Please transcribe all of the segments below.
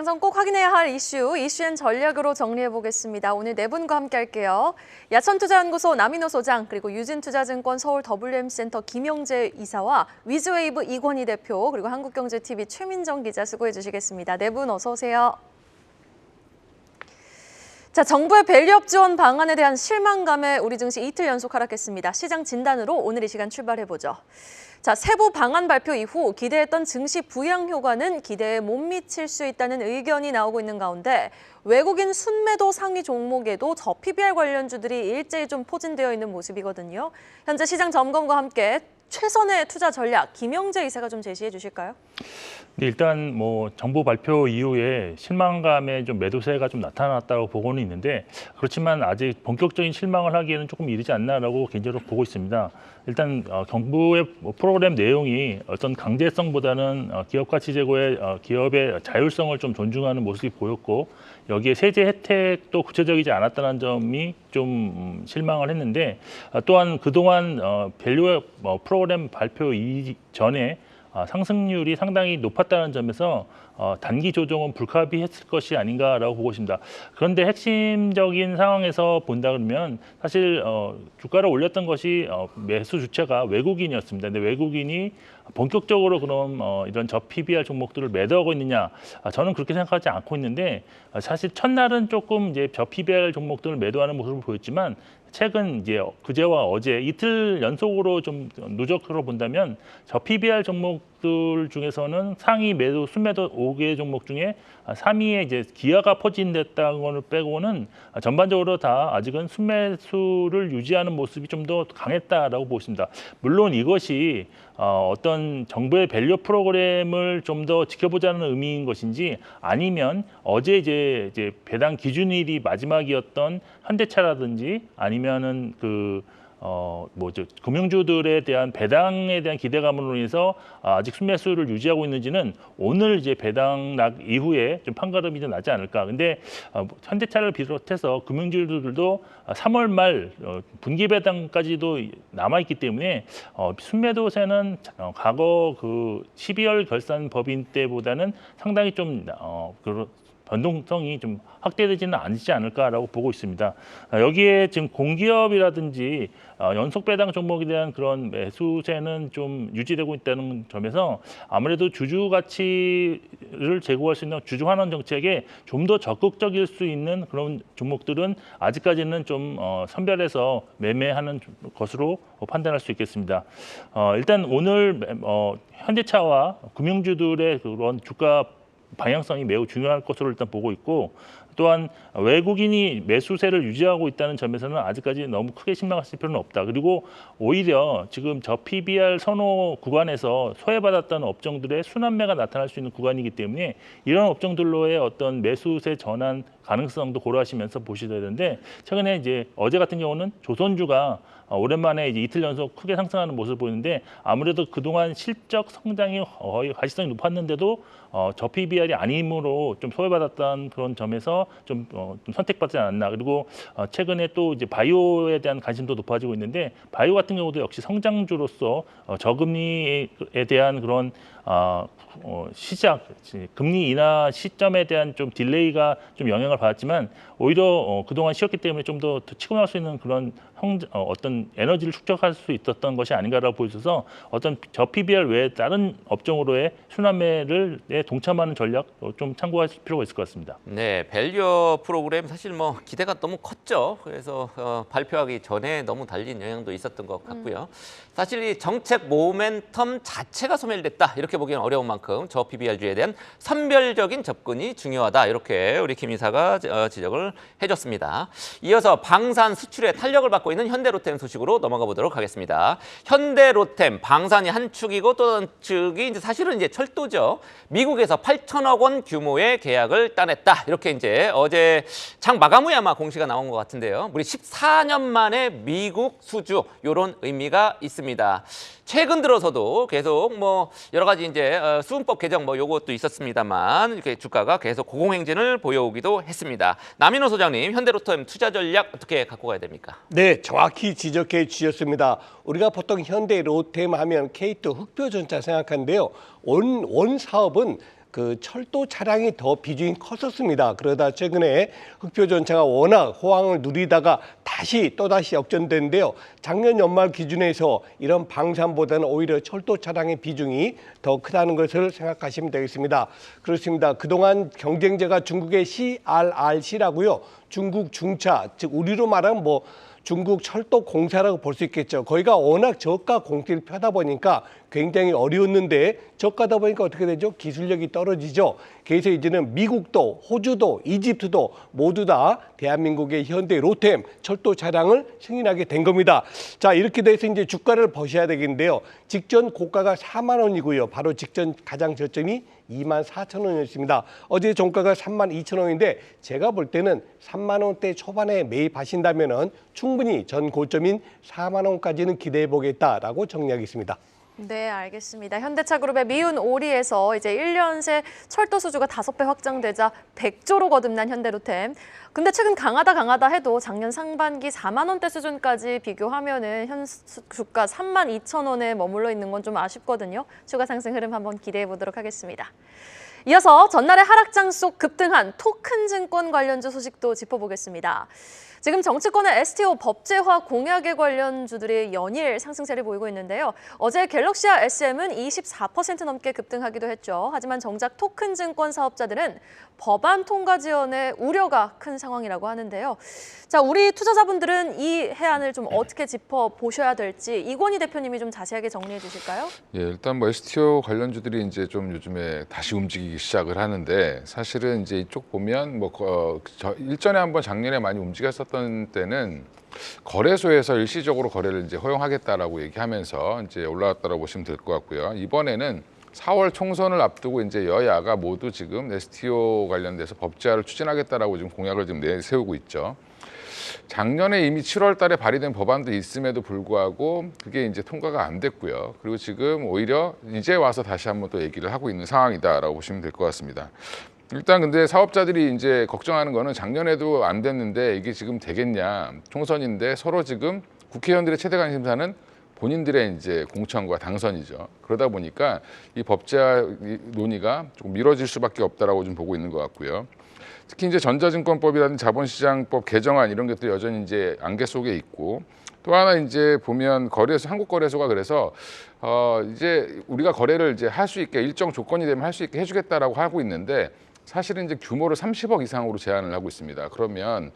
항상 꼭 확인해야 할 이슈앤 전략으로 정리해 보겠습니다. 오늘 네 분과 함께 할게요. 야천투자연구소 남인호 소장, 그리고 유진투자증권 서울 WM센터 김영재 이사와 위즈웨이브 이권희 대표, 그리고 한국경제TV 최민정 기자 수고해 주시겠습니다. 네 분 어서 오세요. 자, 정부의 밸류업 지원 방안에 대한 실망감에 우리 증시 이틀 연속 하락했습니다. 시장 진단으로 오늘 이 시간 출발해보죠. 자, 세부 방안 발표 이후 기대했던 증시 부양 효과는 기대에 못 미칠 수 있다는 의견이 나오고 있는 가운데 외국인 순매도 상위 종목에도 저PBR 관련주들이 일제히 좀 포진되어 있는 모습이거든요. 현재 시장 점검과 함께 최선의 투자 전략, 김영재 이사가 좀 제시해 주실까요? 네, 일단 정부 발표 이후에 실망감의 좀 매도세가 좀 나타났다고 보고는 있는데, 그렇지만 아직 본격적인 실망을 하기에는 조금 이르지 않나라고 개인적으로 보고 있습니다. 일단 정부의 프로그램 내용이 어떤 강제성보다는 기업 가치 제고의 기업의 자율성을 좀 존중하는 모습이 보였고, 여기에 세제 혜택도 구체적이지 않았다는 점이 좀 실망을 했는데, 또한 그동안 밸류 프로그램 발표 이전에 상승률이 상당히 높았다는 점에서 단기 조정은 불가피했을 것이 아닌가라고 보고 있습니다. 그런데 핵심적인 상황에서 본다 그러면 사실 주가를 올렸던 것이 매수 주체가 외국인이었습니다. 근데 외국인이 본격적으로 그럼 이런 저PBR 종목들을 매도하고 있느냐? 저는 그렇게 생각하지 않고 있는데, 사실 첫날은 조금 이제 저PBR 종목들을 매도하는 모습을 보였지만, 최근 이제 그제와 어제 이틀 연속으로 좀 누적으로 본다면 저PBR 종목들 중에서는 상위 매도 순매도 5개 종목 중에 3위에 이제 기아가 포진됐다는 걸 빼고는 전반적으로 다 아직은 순매수를 유지하는 모습이 좀 더 강했다라고 보십니다. 물론 이것이 어떤 정부의 밸류 프로그램을 좀 더 지켜보자는 의미인 것인지, 아니면 어제 이제 배당 기준일이 마지막이었던 현대차라든지 아니면은 금융주들에 대한 배당에 대한 기대감으로 인해서 아직 순매수를 유지하고 있는지는 오늘 이제 배당락 이후에 좀 판가름이 좀 나지 않을까. 근데 현대차를 비롯해서 금융주들도 3월 말 분기 배당까지도 남아 있기 때문에 순매도세는 과거 그 12월 결산 법인 때보다는 상당히 좀 변동성이 좀 확대되지는 않지 않을까라고 보고 있습니다. 여기에 지금 공기업이라든지 연속 배당 종목에 대한 그런 매수세는 좀 유지되고 있다는 점에서 아무래도 주주 가치를 제고할 수 있는 주주 환원 정책에 좀 더 적극적일 수 있는 그런 종목들은 아직까지는 좀 선별해서 매매하는 것으로 판단할 수 있겠습니다. 일단 오늘 현대차와 금융주들의 그런 주가 방향성이 매우 중요할 것으로 일단 보고 있고, 또한 외국인이 매수세를 유지하고 있다는 점에서는 아직까지 너무 크게 실망하실 필요는 없다. 그리고 오히려 지금 저PBR 선호 구간에서 소외받았던 업종들의 순환매가 나타날 수 있는 구간이기 때문에 이런 업종들로의 어떤 매수세 전환 가능성도 고려하시면서 보셔야 되는데, 최근에 이제 어제 같은 경우는 조선주가 오랜만에 이제 이틀 연속 크게 상승하는 모습을 보이는데, 아무래도 그동안 실적 성장이 거의 가시성이 높았는데도 저PBR이 아니므로 좀 소외받았던 그런 점에서 좀 선택받지 않았나. 그리고 최근에 또 이제 바이오에 대한 관심도 높아지고 있는데, 바이오 같은 경우도 역시 성장주로서 저금리에 대한 그런 시작, 금리 인하 시점에 대한 좀 딜레이가 좀 영향을 받았지만, 오히려 그동안 쉬었기 때문에 좀 더 치고 나갈 수 있는 그런 어떤 에너지를 축적할 수 있었던 것이 아닌가라고 보여져서, 어떤 저PBR 외에 다른 업종으로의 순환매를 동참하는 전략 좀 참고하실 필요가 있을 것 같습니다. 네, 밸류 프로그램 사실 기대가 너무 컸죠. 그래서 발표하기 전에 너무 달린 영향도 있었던 것 같고요. 사실 이 정책 모멘텀 자체가 소멸됐다, 이렇게 보기는 어려운 만큼 저PBR주에 대한 선별적인 접근이 중요하다, 이렇게 우리 김 이사가 지적을 해줬습니다. 이어서 방산 수출에 탄력을 받고 있는 현대로템 소식으로 넘어가 보도록 하겠습니다. 현대로템 방산이 한 축이고 또 한 축이 이제 사실은 이제 철도죠. 미국에서 8천억 원 규모의 계약을 따냈다, 이렇게 이제 어제 장 마감 후에 아마 공시가 나온 것 같은데요. 우리 14년 만에 미국 수주, 이런 의미가 있습니다. 최근 들어서도 계속 여러 가지 이제 수은법 개정 요것도 있었습니다만, 이렇게 주가가 계속 고공행진을 보여오기도 했습니다. 남인호 소장님, 현대로템 투자 전략 어떻게 갖고 가야 됩니까? 네, 정확히 지적해 주셨습니다. 우리가 보통 현대로템 하면 K2 흑표전자 생각하는데요. 원 사업은 그 철도 차량이 더 비중이 컸었습니다. 그러다 최근에 흑표 전차가 워낙 호황을 누리다가 또다시 역전됐는데요. 작년 연말 기준에서 이런 방산보다는 오히려 철도 차량의 비중이 더 크다는 것을 생각하시면 되겠습니다. 그렇습니다. 그동안 경쟁자가 중국의 CRRC라고요. 중국 중차, 즉 우리로 말하면 중국 철도 공사라고 볼 수 있겠죠. 거기가 워낙 저가 공시를 펴다 보니까 굉장히 어려웠는데 저가다 보니까 어떻게 되죠? 기술력이 떨어지죠. 그래서 이제는 미국도, 호주도, 이집트도 모두 다 대한민국의 현대 로템 철도 차량을 승인하게 된 겁니다. 자, 이렇게 돼서 이제 주가를 보셔야 되겠는데요. 직전 고가가 4만 원이고요. 바로 직전 가장 저점이 24,000원이었습니다. 어제 종가가 32,000원인데 제가 볼 때는 3만 원대 초반에 매입하신다면은 충분히 전 고점인 4만 원까지는 기대해 보겠다라고 정리하겠습니다. 네, 알겠습니다. 현대차그룹의 미운 오리에서 이제 1년 새 철도 수주가 5배 확장되자 100조로 거듭난 현대로템. 근데 최근 강하다 해도 작년 상반기 4만 원대 수준까지 비교하면은 현 주가 32,000원에 머물러 있는 건 좀 아쉽거든요. 추가 상승 흐름 한번 기대해 보도록 하겠습니다. 이어서 전날의 하락장 속 급등한 토큰증권 관련주 소식도 짚어보겠습니다. 지금 정치권의 STO 법제화 공약에 관련주들이 연일 상승세를 보이고 있는데요. 어제 갤럭시와 SM은 24% 넘게 급등하기도 했죠. 하지만 정작 토큰증권 사업자들은 법안 통과 지연에 우려가 큰 상황이라고 하는데요. 자, 우리 투자자분들은 이 해안을 좀 어떻게 짚어보셔야 될지 이권희 대표님이 좀 자세하게 정리해 주실까요? 예, 일단 STO 관련주들이 이제 좀 요즘에 다시 움직이기 시작을 하는데 사실은 이제 이쪽 보면 일전에 한번 작년에 많이 움직였었던 때는 거래소에서 일시적으로 거래를 이제 허용하겠다라고 얘기하면서 이제 올라왔다고 보시면 될 것 같고요. 이번에는 4월 총선을 앞두고 이제 여야가 모두 지금 STO 관련돼서 법제화를 추진하겠다라고 지금 공약을 지금 내세우고 있죠. 작년에 이미 7월 달에 발의된 법안도 있음에도 불구하고 그게 이제 통과가 안 됐고요. 그리고 지금 오히려 이제 와서 다시 한번 또 얘기를 하고 있는 상황이다라고 보시면 될 것 같습니다. 일단 근데 사업자들이 이제 걱정하는 거는 작년에도 안 됐는데 이게 지금 되겠냐. 총선인데 서로 지금 국회의원들의 최대 관심사는 본인들의 이제 공천과 당선이죠. 그러다 보니까 이 법제화 논의가 조금 미뤄질 수밖에 없다라고 좀 보고 있는 것 같고요. 특히 이제 전자증권법이라든지 자본시장법 개정안 이런 것도 여전히 이제 안개 속에 있고 또 하나 이제 보면 거래소 한국거래소가 그래서 이제 우리가 거래를 이제 할 수 있게 일정 조건이 되면 할 수 있게 해주겠다라고 하고 있는데 사실은 이제 규모를 30억 이상으로 제한을 하고 있습니다. 그러면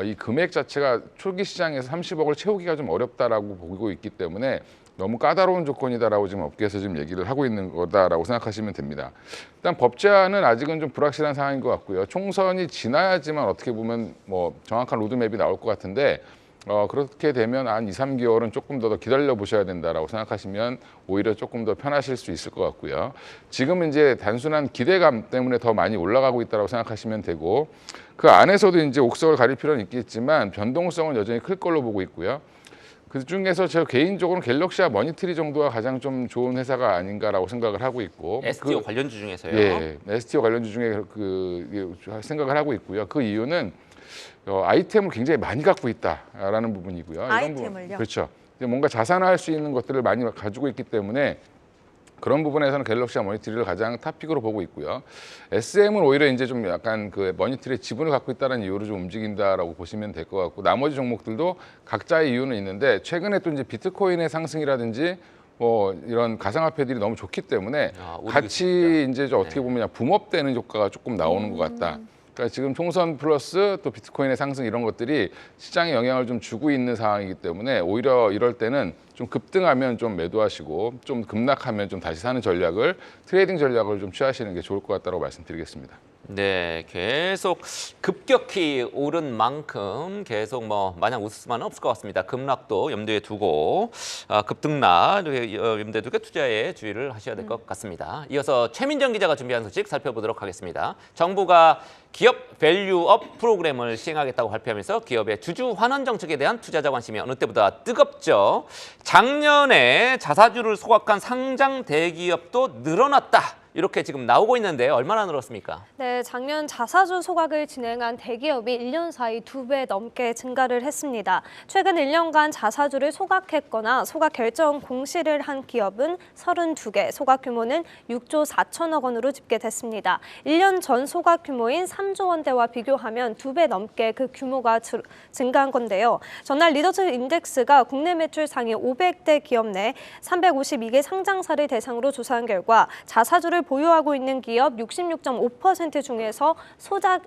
이 금액 자체가 초기 시장에서 30억을 채우기가 좀 어렵다라고 보고 있기 때문에 너무 까다로운 조건이다라고 지금 업계에서 지금 얘기를 하고 있는 거다라고 생각하시면 됩니다. 일단 법제화는 아직은 좀 불확실한 상황인 것 같고요. 총선이 지나야지만 어떻게 보면 정확한 로드맵이 나올 것 같은데 그렇게 되면 한 2, 3개월은 조금 더 기다려 보셔야 된다라고 생각하시면 오히려 조금 더 편하실 수 있을 것 같고요. 지금은 이제 단순한 기대감 때문에 더 많이 올라가고 있다고 생각하시면 되고 그 안에서도 이제 옥석을 가릴 필요는 있겠지만 변동성은 여전히 클 걸로 보고 있고요. 그 중에서 제가 개인적으로는 갤럭시와 머니트리 정도가 가장 좀 좋은 회사가 아닌가라고 생각을 하고 있고 STO 관련주 중에서요. 예, STO 관련주 중에 생각을 하고 있고요. 그 이유는 아이템을 굉장히 많이 갖고 있다라는 부분이고요. 아이템을요? 그렇죠. 뭔가 자산화할 수 있는 것들을 많이 가지고 있기 때문에 그런 부분에서는 갤럭시와 머니트리를 가장 탑픽으로 보고 있고요. SM은 오히려 이제 좀 약간 그 머니트리의 지분을 갖고 있다는 이유로 좀 움직인다라고 보시면 될 것 같고 나머지 종목들도 각자의 이유는 있는데 최근에 또 이제 비트코인의 상승이라든지 이런 가상화폐들이 너무 좋기 때문에 같이 이제 어떻게 보면 붐업되는 효과가 조금 나오는 것 같다. 그러니까 지금 총선 플러스 또 비트코인의 상승 이런 것들이 시장에 영향을 좀 주고 있는 상황이기 때문에 오히려 이럴 때는 좀 급등하면 좀 매도하시고 좀 급락하면 좀 다시 사는 전략을 트레이딩 전략을 좀 취하시는 게 좋을 것 같다고 말씀드리겠습니다. 네, 계속 급격히 오른 만큼 계속 마냥 웃을 수만은 없을 것 같습니다. 급락도 염두에 두고 급등락 염두에 두고 투자에 주의를 하셔야 될 것 같습니다. 이어서 최민정 기자가 준비한 소식 살펴보도록 하겠습니다. 정부가 기업 밸류업 프로그램을 시행하겠다고 발표하면서 기업의 주주 환원 정책에 대한 투자자 관심이 어느 때보다 뜨겁죠. 작년에 자사주를 소각한 상장 대기업도 늘어났다. 이렇게 지금 나오고 있는데 얼마나 늘었습니까? 네, 작년 자사주 소각을 진행한 대기업이 1년 사이 2배 넘게 증가를 했습니다. 최근 1년간 자사주를 소각했거나 소각 결정 공시를 한 기업은 32개, 소각 규모는 6조 4천억 원으로 집계됐습니다. 1년 전 소각 규모인 3조 원대와 비교하면 2배 넘게 그 규모가 증가한 건데요. 전날 리더십 인덱스가 국내 매출 상위 500대 기업 내 352개 상장사를 대상으로 조사한 결과 자사주를 보유하고 있는 기업 66.5% 중에서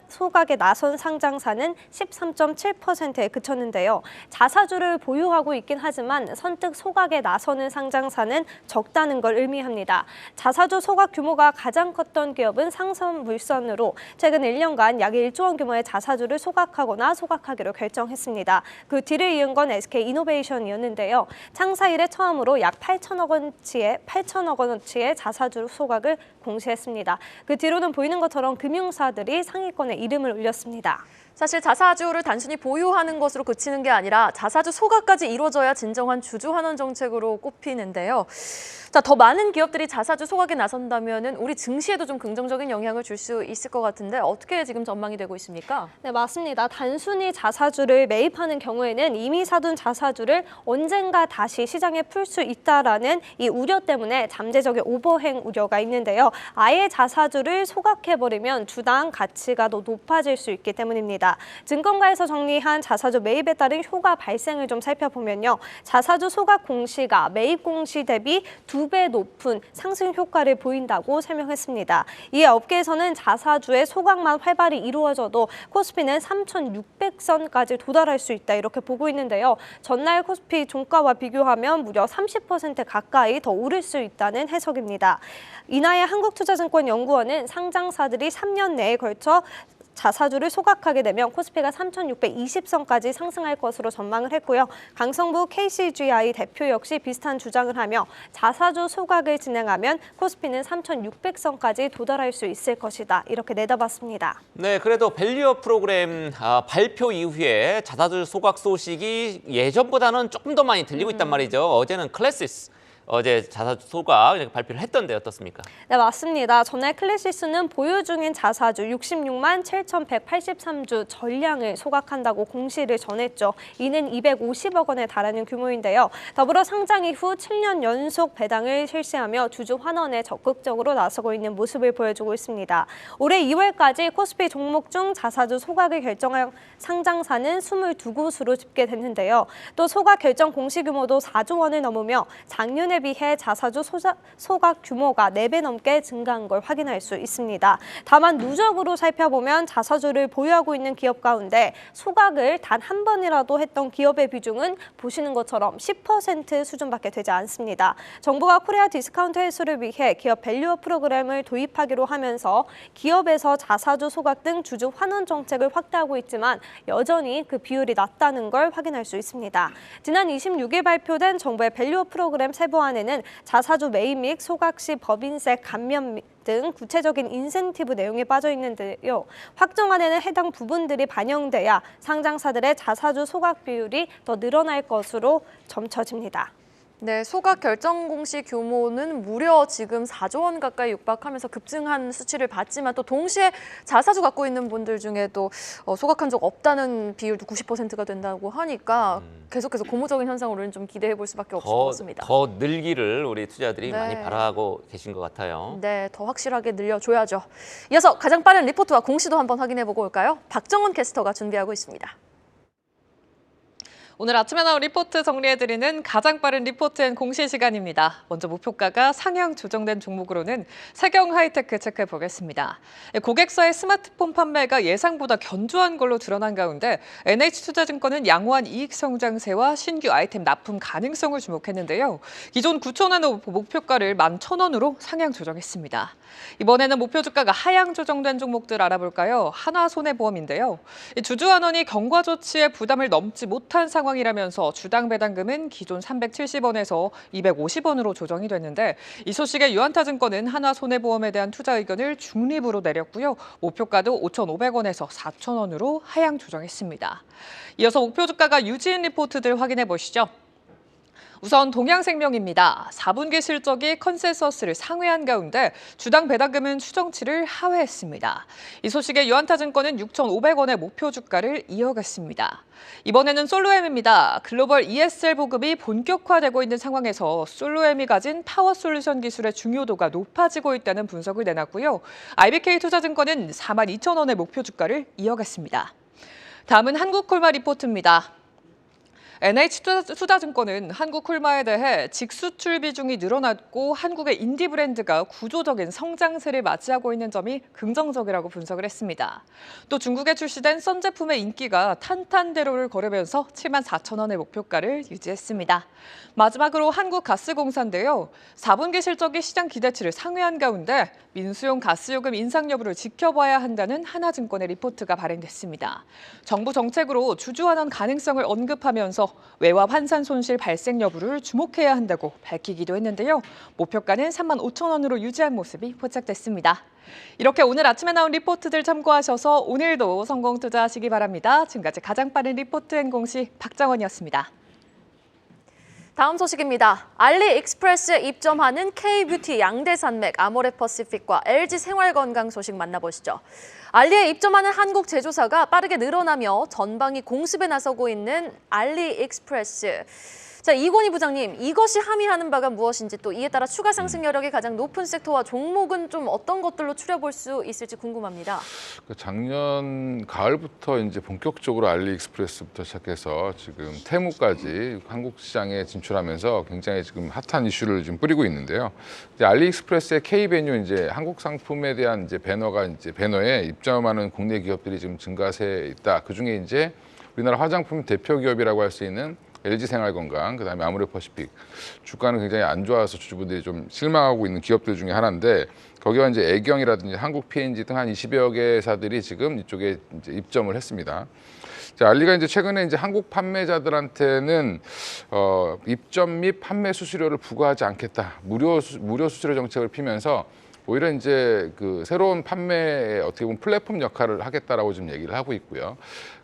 소각에 나선 상장사는 13.7%에 그쳤는데요. 자사주를 보유하고 있긴 하지만 선뜻 소각에 나서는 상장사는 적다는 걸 의미합니다. 자사주 소각 규모가 가장 컸던 기업은 상선물산으로 최근 1년간 약 1조 원 규모의 자사주를 소각하거나 소각하기로 결정했습니다. 그 뒤를 이은 건 SK이노베이션이었는데요. 창사 이래 처음으로 약 8천억 원어치의 자사주 소각을 공시했습니다. 그 뒤로는 보이는 것처럼 금융사들이 상위권에 이름을 올렸습니다. 사실 자사주를 단순히 보유하는 것으로 그치는 게 아니라 자사주 소각까지 이루어져야 진정한 주주 환원 정책으로 꼽히는데요. 자, 더 많은 기업들이 자사주 소각에 나선다면 우리 증시에도 좀 긍정적인 영향을 줄 수 있을 것 같은데 어떻게 지금 전망이 되고 있습니까? 네, 맞습니다. 단순히 자사주를 매입하는 경우에는 이미 사둔 자사주를 언젠가 다시 시장에 풀 수 있다라는 이 우려 때문에 잠재적인 오버행 우려가 있는데요. 아예 자사주를 소각해버리면 주당 가치가 더 높아질 수 있기 때문입니다. 증권가에서 정리한 자사주 매입에 따른 효과 발생을 좀 살펴보면요. 자사주 소각 공시가 매입 공시 대비 2배 높은 상승 효과를 보인다고 설명했습니다. 이에 업계에서는 자사주의 소각만 활발히 이루어져도 코스피는 3,600선까지 도달할 수 있다 이렇게 보고 있는데요. 전날 코스피 종가와 비교하면 무려 30% 가까이 더 오를 수 있다는 해석입니다. 이나의 한국투자증권연구원은 상장사들이 3년 내에 걸쳐 자사주를 소각하게 되면 코스피가 3,620선까지 상승할 것으로 전망을 했고요. 강성부 KCGI 대표 역시 비슷한 주장을 하며 자사주 소각을 진행하면 코스피는 3,600선까지 도달할 수 있을 것이다. 이렇게 내다봤습니다. 네, 그래도 밸류업 프로그램 발표 이후에 자사주 소각 소식이 예전보다는 조금 더 많이 들리고 있단 말이죠. 어제는 클래시스 어제 자사주 소각 이렇게 발표를 했던데 어떻습니까? 네, 맞습니다. 전날 클래시스는 보유 중인 자사주 66만 7,183주 전량을 소각한다고 공시를 전했죠. 이는 250억 원에 달하는 규모인데요. 더불어 상장 이후 7년 연속 배당을 실시하며 주주 환원에 적극적으로 나서고 있는 모습을 보여주고 있습니다. 올해 2월까지 코스피 종목 중 자사주 소각을 결정한 상장사는 22곳으로 집계됐는데요. 또 소각 결정 공시 규모도 4조 원을 넘으며 작년에 비해 자사주 소각 규모가 4배 넘게 증가한 걸 확인할 수 있습니다. 다만 누적으로 살펴보면 자사주를 보유하고 있는 기업 가운데 소각을 단 한 번이라도 했던 기업의 비중은 보시는 것처럼 10% 수준밖에 되지 않습니다. 정부가 코리아 디스카운트 회수를 위해 기업 밸류업 프로그램을 도입하기로 하면서 기업에서 자사주 소각 등 주주 환원 정책을 확대하고 있지만 여전히 그 비율이 낮다는 걸 확인할 수 있습니다. 지난 26일 발표된 정부의 밸류업 프로그램 세부안에는 자사주 매입 및 소각 시 법인세 감면 등 구체적인 인센티브 내용이 빠져 있는데요. 확정안에는 해당 부분들이 반영돼야 상장사들의 자사주 소각 비율이 더 늘어날 것으로 점쳐집니다. 네, 소각 결정 공시 규모는 무려 지금 4조 원 가까이 육박하면서 급증한 수치를 봤지만 또 동시에 자사주 갖고 있는 분들 중에도 소각한 적 없다는 비율도 90%가 된다고 하니까 계속해서 고무적인 현상으로는 좀 기대해 볼 수밖에 없을 것 같습니다. 더 늘기를 우리 투자들이 네. 많이 바라고 계신 것 같아요. 네, 더 확실하게 늘려줘야죠. 이어서 가장 빠른 리포트와 공시도 한번 확인해보고 올까요? 박정원 캐스터가 준비하고 있습니다. 오늘 아침에 나온 리포트 정리해드리는 가장 빠른 리포트 앤 공시 시간입니다. 먼저 목표가가 상향 조정된 종목으로는 세경 하이테크 체크해보겠습니다. 고객사의 스마트폰 판매가 예상보다 견조한 걸로 드러난 가운데 NH투자증권은 양호한 이익 성장세와 신규 아이템 납품 가능성을 주목했는데요. 기존 9천 원 목표가를 11,000원으로 상향 조정했습니다. 이번에는 목표 주가가 하향 조정된 종목들 알아볼까요? 하나손해보험인데요. 주주환원이 경과 조치의 부담을 넘지 못한 상황이라면서 주당 배당금은 기존 370원에서 250원으로 조정이 됐는데 이 소식에 유한타증권은 하나손해보험에 대한 투자 의견을 중립으로 내렸고요. 목표가도 5,500원에서 4,000원으로 하향 조정했습니다. 이어서 목표 주가가 유지인 리포트들 확인해 보시죠. 우선 동양생명입니다. 4분기 실적이 컨센서스를 상회한 가운데 주당 배당금은 추정치를 하회했습니다. 이 소식에 유한타증권은 6,500원의 목표 주가를 이어갔습니다. 이번에는 솔로엠입니다. 글로벌 ESL 보급이 본격화되고 있는 상황에서 솔로엠이 가진 파워 솔루션 기술의 중요도가 높아지고 있다는 분석을 내놨고요. IBK투자증권은 42,000원의 목표 주가를 이어갔습니다. 다음은 한국콜마 리포트입니다. NH투자증권은 한국콜마에 대해 직수출 비중이 늘어났고 한국의 인디 브랜드가 구조적인 성장세를 맞이하고 있는 점이 긍정적이라고 분석을 했습니다. 또 중국에 출시된 선 제품의 인기가 탄탄대로를 걸으면서 74,000원의 목표가를 유지했습니다. 마지막으로 한국가스공사인데요. 4분기 실적이 시장 기대치를 상회한 가운데 민수용 가스요금 인상 여부를 지켜봐야 한다는 하나증권의 리포트가 발행됐습니다. 정부 정책으로 주주환원 가능성을 언급하면서 외화 환산 손실 발생 여부를 주목해야 한다고 밝히기도 했는데요. 목표가는 35,000원으로 유지한 모습이 포착됐습니다. 이렇게 오늘 아침에 나온 리포트들 참고하셔서 오늘도 성공 투자하시기 바랍니다. 지금까지 가장 빠른 리포트 행공시 박정원이었습니다. 다음 소식입니다. 알리익스프레스에 입점하는 K뷰티 양대산맥, 아모레퍼시픽과 LG생활건강 소식 만나보시죠. 알리에 입점하는 한국 제조사가 빠르게 늘어나며 전방위 공습에 나서고 있는 알리익스프레스. 자, 이건희 부장님, 이것이 함의하는 바가 무엇인지 또 이에 따라 추가 상승 여력이 가장 높은 섹터와 종목은 좀 어떤 것들로 추려볼 수 있을지 궁금합니다. 작년 가을부터 이제 본격적으로 알리익스프레스부터 시작해서 지금 테무까지 한국 시장에 진출하면서 굉장히 지금 핫한 이슈를 지금 뿌리고 있는데요. 이제 알리익스프레스의 K베뉴 이제 한국 상품에 대한 이제 배너에 입점하는 국내 기업들이 지금 증가세에 있다. 그 중에 이제 우리나라 화장품 대표 기업이라고 할 수 있는 LG생활건강, 그다음에 아모레퍼시픽 주가는 굉장히 안 좋아서 주주분들이 좀 실망하고 있는 기업들 중에 하나인데 거기와 이제 애경이라든지 한국 P&G 등 한 20여 개사들이 지금 이쪽에 이제 입점을 했습니다. 자, 알리가 이제 최근에 이제 한국 판매자들한테는 입점 및 판매 수수료를 부과하지 않겠다, 무료 수수료 정책을 피면서 오히려 이제 그 새로운 판매에 어떻게 보면 플랫폼 역할을 하겠다라고 지금 얘기를 하고 있고요.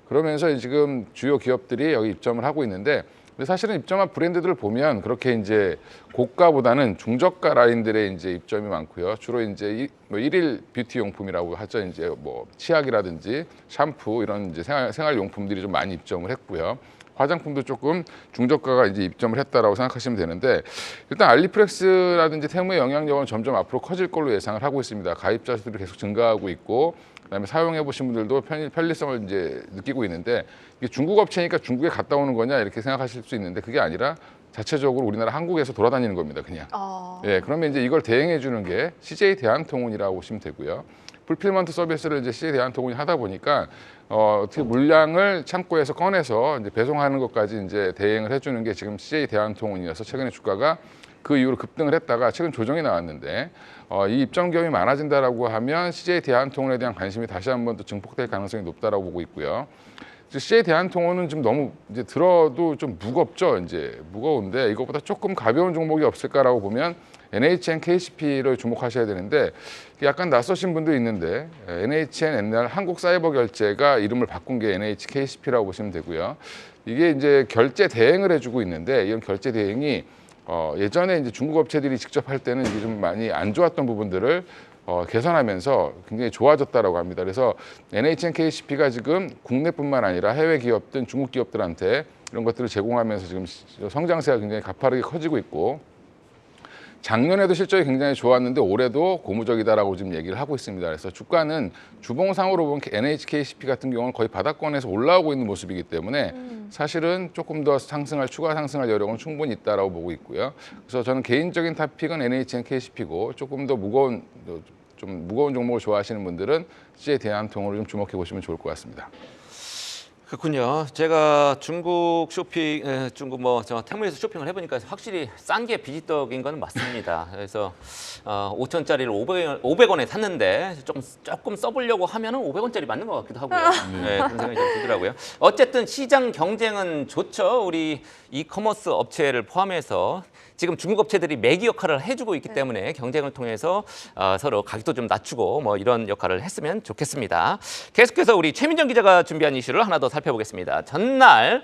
그러면서 지금 주요 기업들이 여기 입점을 하고 있는데 사실은 입점한 브랜드들을 보면 그렇게 이제 고가보다는 중저가 라인들의 이제 입점이 많고요. 주로 이제 일일 뷰티 용품이라고 하죠. 이제 뭐 치약이라든지 샴푸 이런 이제 생활 용품들이 좀 많이 입점을 했고요. 화장품도 조금 중저가가 이제 입점을 했다라고 생각하시면 되는데 일단 알리프렉스라든지 테무의 영향력은 점점 앞으로 커질 걸로 예상을 하고 있습니다. 가입자 수들이 계속 증가하고 있고 그다음에 사용해 보신 분들도 편리성을 이제 느끼고 있는데 이게 중국 업체니까 중국에 갔다 오는 거냐 이렇게 생각하실 수 있는데 그게 아니라 자체적으로 우리나라 한국에서 돌아다니는 겁니다, 그냥. 예, 그러면 이제 이걸 대행해 주는 게 CJ 대한통운이라고 보시면 되고요. 풀필먼트 서비스를 이제 CJ 대한통운이 하다 보니까 어떻게 물량을 창고에서 꺼내서 이제 배송하는 것까지 이제 대행을 해주는 게 지금 CJ 대한통운이어서 최근에 주가가 그 이후로 급등을 했다가 최근 조정이 나왔는데 이 입점 기업이 많아진다라고 하면 CJ 대한통운에 대한 관심이 다시 한번 또 증폭될 가능성이 높다라고 보고 있고요. CJ 대한통운은 지금 너무 이제 들어도 좀 무겁죠. 이제 무거운데 이것보다 조금 가벼운 종목이 없을까라고 보면 NHN KCP를 주목하셔야 되는데 약간 낯서신 분도 있는데 NHN 옛날 한국사이버결제가 이름을 바꾼 게 NHKCP라고 보시면 되고요. 이게 이제 결제 대행을 해주고 있는데 이런 결제 대행이 예전에 이제 중국 업체들이 직접 할 때는 이게 좀 많이 안 좋았던 부분들을 개선하면서 굉장히 좋아졌다라고 합니다. 그래서 NHN KCP가 지금 국내뿐만 아니라 해외 기업들, 중국 기업들한테 이런 것들을 제공하면서 지금 성장세가 굉장히 가파르게 커지고 있고 작년에도 실적이 굉장히 좋았는데 올해도 고무적이다라고 지금 얘기를 하고 있습니다. 그래서 주가는 주봉상으로 보면 NHKCP 같은 경우는 거의 바닥권에서 올라오고 있는 모습이기 때문에 사실은 조금 더 추가 상승할 여력은 충분히 있다라고 보고 있고요. 그래서 저는 개인적인 탑픽은 NHNKCP고 조금 더 무거운 종목을 좋아하시는 분들은 CJ 대한통운을 좀 주목해 보시면 좋을 것 같습니다. 그렇군요. 제가 중국 테무에서 쇼핑을 해보니까 확실히 싼 게 비지떡인 건 맞습니다. 그래서 5,000짜리를 500원에 샀는데 조금 써보려고 하면은 500원짜리 맞는 것 같기도 하고요. 네, 그런 생각이 좀 들더라고요. 어쨌든 시장 경쟁은 좋죠. 우리 이커머스 업체를 포함해서 지금 중국 업체들이 매기 역할을 해주고 있기 때문에 경쟁을 통해서 서로 가격도 좀 낮추고 뭐 이런 역할을 했으면 좋겠습니다. 계속해서 우리 최민정 기자가 준비한 이슈를 하나 더 살펴보겠습니다. 살펴보겠습니다. 전날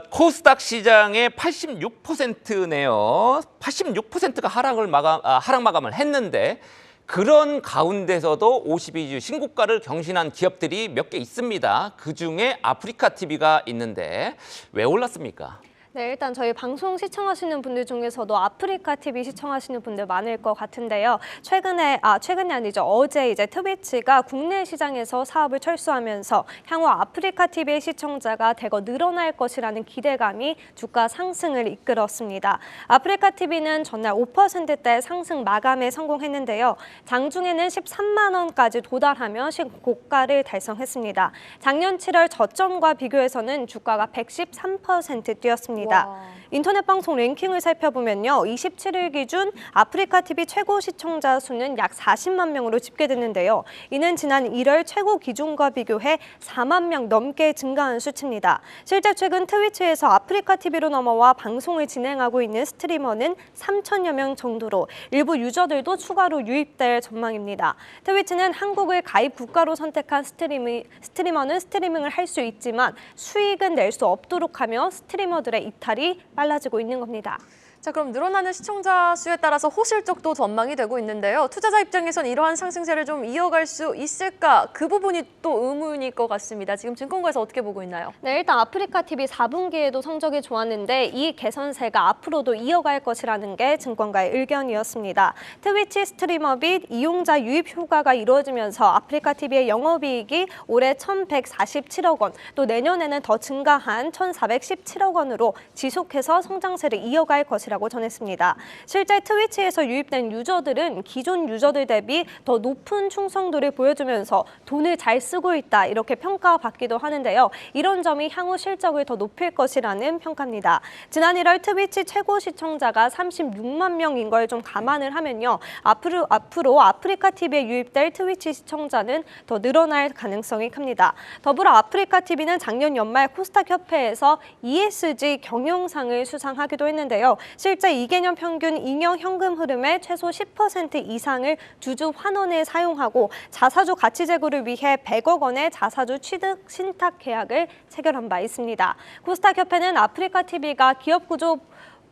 코스닥 시장의 86%네요. 86%가 하락 마감을 했는데 그런 가운데서도 52주 신고가를 경신한 기업들이 몇 개 있습니다. 그중에 아프리카TV가 있는데 왜 올랐습니까? 네, 일단 저희 방송 시청하시는 분들 중에서도 아프리카TV 시청하시는 분들 많을 것 같은데요. 최근이 아니죠. 어제 이제 트위치가 국내 시장에서 사업을 철수하면서 향후 아프리카TV의 시청자가 대거 늘어날 것이라는 기대감이 주가 상승을 이끌었습니다. 아프리카TV는 전날 5%대 상승 마감에 성공했는데요. 장중에는 13만 원까지 도달하며 신고가를 달성했습니다. 작년 7월 저점과 비교해서는 주가가 113% 뛰었습니다. 와. 인터넷 방송 랭킹을 살펴보면요. 27일 기준 아프리카TV 최고 시청자 수는 약 40만 명으로 집계됐는데요. 이는 지난 1월 최고 기준과 비교해 4만 명 넘게 증가한 수치입니다. 실제 최근 트위치에서 아프리카TV로 넘어와 방송을 진행하고 있는 스트리머는 3천여 명 정도로 일부 유저들도 추가로 유입될 전망입니다. 트위치는 한국을 가입 국가로 선택한 스트리머는 스트리밍을 할 수 있지만 수익은 낼 수 없도록 하며 스트리머들의 이탈이 빨라지고 있는 겁니다. 자, 그럼 늘어나는 시청자 수에 따라서 호실적도 전망이 되고 있는데요. 투자자 입장에선 이러한 상승세를 좀 이어갈 수 있을까? 그 부분이 또 의문일 것 같습니다. 지금 증권가에서 어떻게 보고 있나요? 네, 일단 아프리카TV 4분기에도 성적이 좋았는데 이 개선세가 앞으로도 이어갈 것이라는 게 증권가의 의견이었습니다. 트위치 스트리머 및 이용자 유입 효과가 이루어지면서 아프리카TV의 영업이익이 올해 1,147억 원, 또 내년에는 더 증가한 1,417억 원으로 지속해서 성장세를 이어갈 것이라고 전했습니다. 실제 트위치에서 유입된 유저들은 기존 유저들 대비 더 높은 충성도를 보여주면서 돈을 잘 쓰고 있다 이렇게 평가받기도 하는데요. 이런 점이 향후 실적을 더 높일 것이라는 평가입니다. 지난 1월 트위치 최고 시청자가 36만 명인 걸 좀 감안을 하면요. 앞으로 아프리카TV에 유입될 트위치 시청자는 더 늘어날 가능성이 큽니다. 더불어 아프리카TV는 작년 연말 코스닥협회에서 ESG 경영상을 수상하기도 했는데요. 실제 이개념 평균 잉여 현금 흐름의 최소 10% 이상을 주주 환원에 사용하고 자사주 가치 제고를 위해 100억 원의 자사주 취득 신탁 계약을 체결한 바 있습니다. 코스닥협회는 아프리카TV가 기업 구조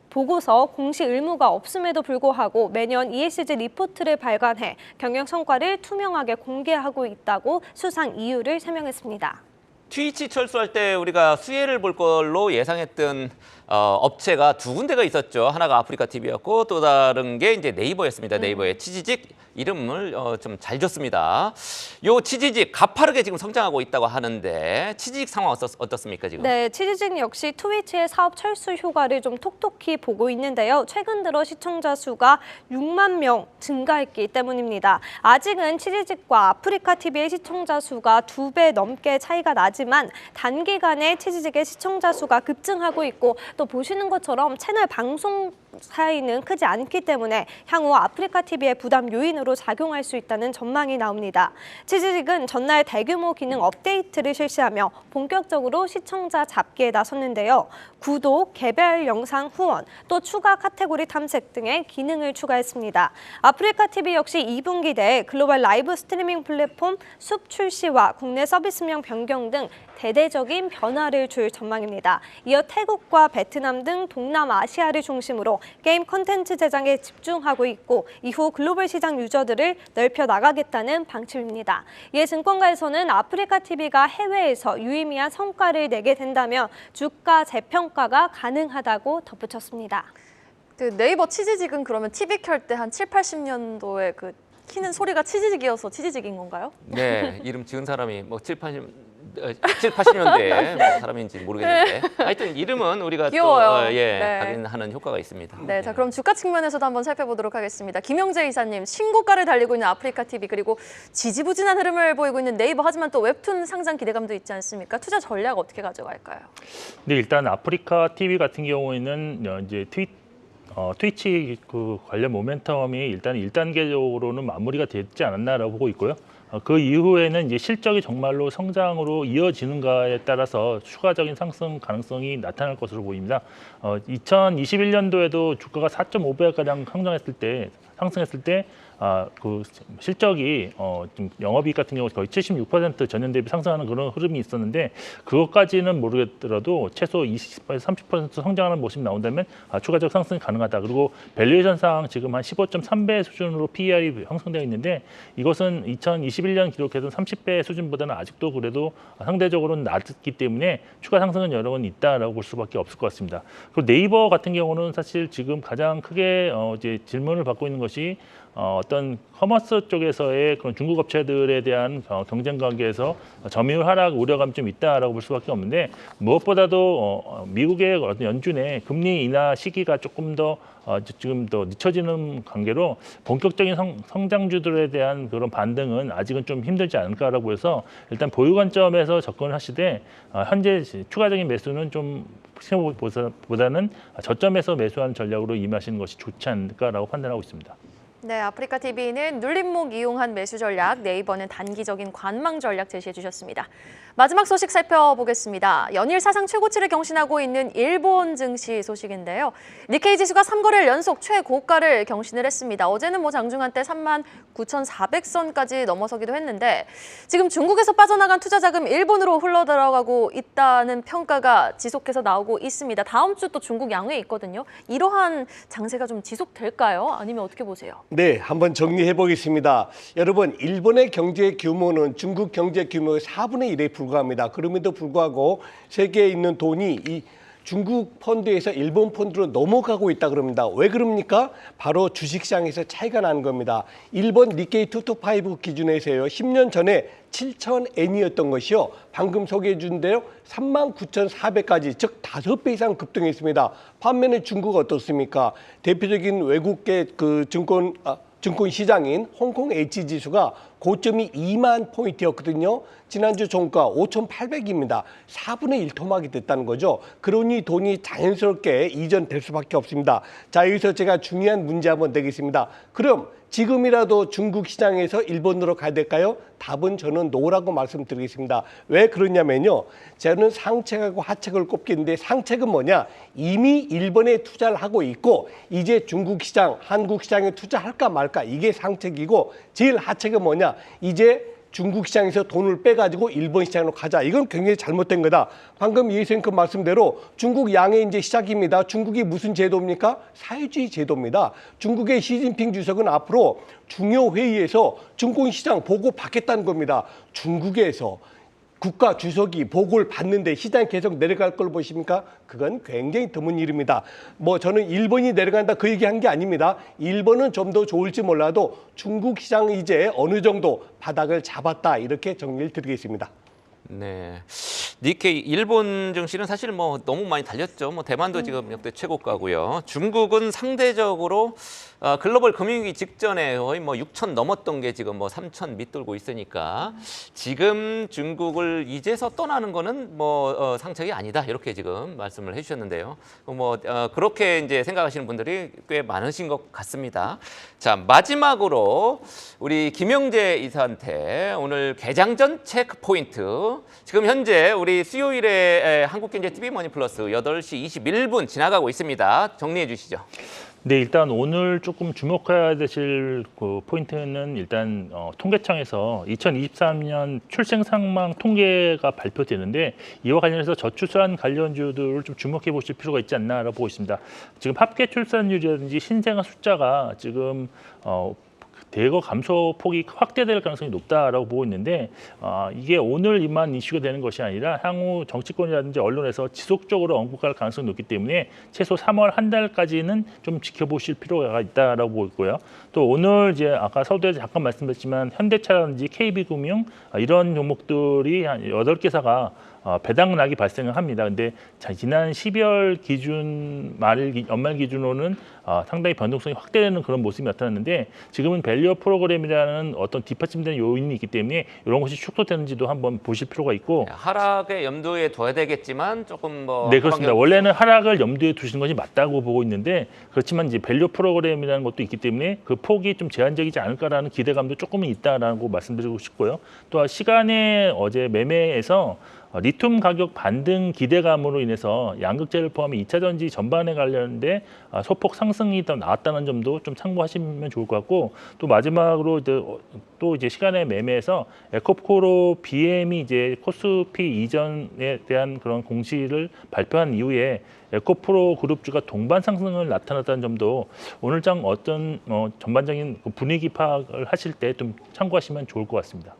보고서 공시 의무가 없음에도 불구하고 매년 ESG 리포트를 발간해 경영 성과를 투명하게 공개하고 있다고 수상 이유를 설명했습니다. 트위치 철수할 때 우리가 수혜를 볼 걸로 예상했던 업체가 두 군데가 있었죠. 하나가 아프리카TV였고 또 다른 게 이제 네이버였습니다. 네이버의 치지직 이름을 좀 잘 줬습니다. 요 치지직 가파르게 지금 성장하고 있다고 하는데 치지직 상황 어떻습니까 지금? 네, 치지직 역시 트위치의 사업 철수 효과를 좀 톡톡히 보고 있는데요. 최근 들어 시청자 수가 6만 명 증가했기 때문입니다. 아직은 치지직과 아프리카TV의 시청자 수가 2배 넘게 차이가 나지만 단기간에 치지직의 시청자 수가 급증하고 있고 또 보시는 것처럼 채널 방송 차이는 크지 않기 때문에 향후 아프리카TV의 부담 요인으로 작용할 수 있다는 전망이 나옵니다. 치지직은 전날 대규모 기능 업데이트를 실시하며 본격적으로 시청자 잡기에 나섰는데요. 구독, 개별 영상 후원, 또 추가 카테고리 탐색 등의 기능을 추가했습니다. 아프리카TV 역시 2분기 내에 글로벌 라이브 스트리밍 플랫폼 숲 출시와 국내 서비스명 변경 등 대대적인 변화를 줄 전망입니다. 이어 태국과 베트남 등 동남아시아를 중심으로 게임 콘텐츠 제작에 집중하고 있고 이후 글로벌 시장 유저들을 넓혀 나가겠다는 방침입니다. 이에 증권가에서는 아프리카TV가 해외에서 유의미한 성과를 내게 된다면 주가 재평가가 가능하다고 덧붙였습니다. 그 네이버 치지직은 그러면 TV 켤 때 한 7, 80년도에 그 키는 소리가 치지직이어서 치지직인 건가요? 네, 이름 지은 사람이 뭐 7, 80년대 사람인지 모르겠는데 하여튼 이름은 우리가 귀여워요. 또 네. 확인하는 효과가 있습니다. 네, 자 그럼 주가 측면에서도 한번 살펴보도록 하겠습니다. 김영재 이사님, 신고가를 달리고 있는 아프리카TV 그리고 지지부진한 흐름을 보이고 있는 네이버 하지만 또 웹툰 상장 기대감도 있지 않습니까? 투자 전략 어떻게 가져갈까요? 근데 일단 아프리카TV 같은 경우에는 이제 트위치 그 관련 모멘텀이 일단 1단계적으로는 마무리가 됐지 않았나라고 보고 있고요. 그 이후에는 이제 실적이 정말로 성장으로 이어지는가에 따라서 추가적인 상승 가능성이 나타날 것으로 보입니다. 2021년도에도 주가가 4.5배가량 상승했을 때 그 실적이 좀 영업이익 같은 경우 거의 76% 전년 대비 상승하는 그런 흐름이 있었는데 그것까지는 모르겠더라도 최소 20%에서 30% 성장하는 모습이 나온다면 추가적 상승이 가능하다. 그리고 밸류에이션상 지금 한 15.3배 수준으로 PER이 형성되어 있는데 이것은 2021년 기록했던 30배 수준보다는 아직도 그래도 상대적으로는 낮기 때문에 추가 상승은 여러 번 있다라고 볼 수밖에 없을 것 같습니다. 그리고 네이버 같은 경우는 사실 지금 가장 크게 이제 질문을 받고 있는 것이 어떤 커머스 쪽에서의 그런 중국 업체들에 대한 경쟁 관계에서 점유율 하락 우려감이 좀 있다라고 볼 수밖에 없는데 무엇보다도 미국의 어떤 연준의 금리 인하 시기가 조금 더 지금 더 늦춰지는 관계로 본격적인 성장주들에 대한 그런 반등은 아직은 좀 힘들지 않을까라고 해서 일단 보유 관점에서 접근을 하시되 현재 추가적인 매수는 좀 보다는 저점에서 매수하는 전략으로 임하시는 것이 좋지 않을까라고 판단하고 있습니다. 네, 아프리카 TV는 눌림목 이용한 매수 전략, 네이버는 단기적인 관망 전략 제시해 주셨습니다. 마지막 소식 살펴보겠습니다. 연일 사상 최고치를 경신하고 있는 일본 증시 소식인데요. 니케이 지수가 3거래일 연속 최고가를 경신을 했습니다. 어제는 장중 한때 39,400선까지 넘어서기도 했는데 지금 중국에서 빠져나간 투자 자금 일본으로 흘러들어가고 있다는 평가가 지속해서 나오고 있습니다. 다음 주 또 중국 양회 있거든요. 이러한 장세가 좀 지속될까요? 아니면 어떻게 보세요? 네, 한번 정리해 보겠습니다. 여러분, 일본의 경제 규모는 중국 경제 규모의 4분의 1에 불과합니다. 그럼에도 불구하고 세계에 있는 돈이 이 중국 펀드에서 일본 펀드로 넘어가고 있다 그럽니다. 왜 그럽니까? 바로 주식시장에서 차이가 나는 겁니다. 일본 니케이 225 기준에서요. 10년 전에 7,000엔이었던 것이요. 방금 소개해 준 대로 39,400까지 즉 5배 이상 급등했습니다. 반면에 중국 어떻습니까? 대표적인 외국계 그 증권 시장인 홍콩 H지수가 고점이 2만 포인트였거든요. 지난주 종가 5,800입니다. 4분의 1 토막이 됐다는 거죠. 그러니 돈이 자연스럽게 이전될 수밖에 없습니다. 자, 여기서 제가 중요한 문제 한번 내겠습니다. 그럼 지금이라도 중국 시장에서 일본으로 가야 될까요? 답은 저는 노라고 말씀드리겠습니다. 왜 그러냐면요. 저는 상책하고 하책을 꼽겠는데 상책은 뭐냐? 이미 일본에 투자를 하고 있고 이제 중국 시장, 한국 시장에 투자할까 말까 이게 상책이고 제일 하책은 뭐냐? 이제 중국 시장에서 돈을 빼가지고 일본 시장으로 가자. 이건 굉장히 잘못된 거다. 방금 이해생급 말씀대로 중국 양의 이제 시작입니다. 중국이 무슨 제도입니까? 사회주의 제도입니다. 중국의 시진핑 주석은 앞으로 중요 회의에서 증권시장 보고 받겠다는 겁니다. 중국에서 국가 주석이 보고를 받는데 시장이 계속 내려갈 걸 보십니까? 그건 굉장히 드문 일입니다. 저는 일본이 내려간다 그 얘기한 게 아닙니다. 일본은 좀 더 좋을지 몰라도 중국 시장이 이제 어느 정도 바닥을 잡았다 이렇게 정리를 드리겠습니다. 네, 니케이 일본 증시는 사실 너무 많이 달렸죠. 대만도 지금 역대 최고가고요. 중국은 상대적으로 글로벌 금융위기 직전에 거의 6천 넘었던 게 지금 3천 밑돌고 있으니까 지금 중국을 이제서 떠나는 거는 상책이 아니다 이렇게 지금 말씀을 해주셨는데요. 그렇게 이제 생각하시는 분들이 꽤 많으신 것 같습니다. 자, 마지막으로 우리 김영재 이사한테 오늘 개장 전 체크 포인트. 지금 현재 우리 수요일에 한국경제TV 머니플러스 8시 21분 지나가고 있습니다. 정리해 주시죠. 네, 일단 오늘 조금 주목해야 되실 그 포인트는 일단 통계청에서 2023년 출생 상황 통계가 발표되는데 이와 관련해서 저출산 관련주들을 좀 주목해 보실 필요가 있지 않나라고 보고 있습니다. 지금 합계 출산율이라든지 신생아 숫자가 지금 대거 감소 폭이 확대될 가능성이 높다라고 보고 있는데 이게 오늘만 이슈가 되는 것이 아니라 향후 정치권이라든지 언론에서 지속적으로 언급할 가능성이 높기 때문에 최소 3월 한 달까지는 좀 지켜보실 필요가 있다라고 보고 있고요. 또 오늘 이제 아까 서두에서 잠깐 말씀드렸지만 현대차라든지 KB금융 이런 종목들이 한 8개사가 배당락이 발생을 합니다. 근데 지난 12월 기준 연말 기준으로는 상당히 변동성이 확대되는 그런 모습이 나타났는데 지금은 밸류업 프로그램이라는 어떤 뒷받침되는 요인이 있기 때문에 이런 것이 축소되는지도 한번 보실 필요가 있고 하락에 염두에 둬야 되겠지만 조금 네, 그렇습니다. 원래는 하락을 염두에 두시는 것이 맞다고 보고 있는데 그렇지만 이제 밸류업 프로그램이라는 것도 있기 때문에 그 폭이 좀 제한적이지 않을까라는 기대감도 조금은 있다라고 말씀드리고 싶고요. 또 시간에 어제 매매에서 리튬 가격 반등 기대감으로 인해서 양극재를 포함해 2차 전지 전반에 관련돼 소폭 상승이 더 나왔다는 점도 좀 참고하시면 좋을 것 같고, 또 마지막으로 또 이제 시간의 매매에서 에코프로 BM이 이제 코스피 이전에 대한 그런 공시를 발표한 이후에 에코프로 그룹주가 동반 상승을 나타났다는 점도 오늘장 어떤 전반적인 분위기 파악을 하실 때 좀 참고하시면 좋을 것 같습니다.